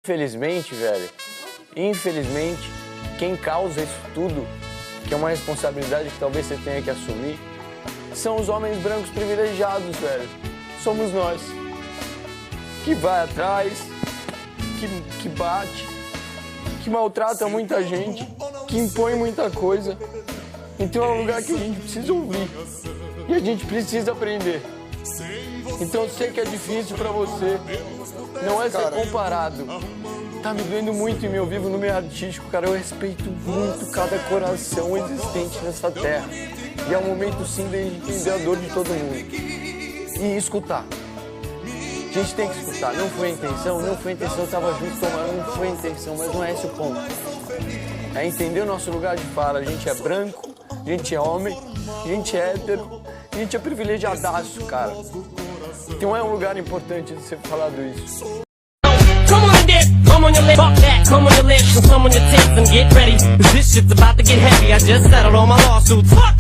Infelizmente, velho, quem causa isso tudo, que é uma responsabilidade que talvez você tenha que assumir, são os homens brancos privilegiados, velho. Somos nós. Que vai atrás, que bate, que maltrata muita gente, que impõe muita coisa. Então é um lugar que a gente precisa ouvir e a gente precisa aprender. Então eu sei que é difícil pra você, não é ser comparado. Tá me doendo muito em meu vivo no meio artístico, cara. Eu respeito muito cada coração existente nessa terra. E é um momento sim de entender a dor de todo mundo. E escutar. A gente tem que escutar. Não foi a intenção, eu tava junto tomando, não foi a intenção, mas não é esse o ponto. É entender o nosso lugar de fala. A gente é branco, a gente é homem, a gente é hétero, a gente é privilegiadaço, cara. Então é um lugar importante de ser falado isso. Come on your lips, fuck that, come on your lips, and come on your tits and get ready. Cause this shit's about to get heavy, I just settled all my lawsuits, fuck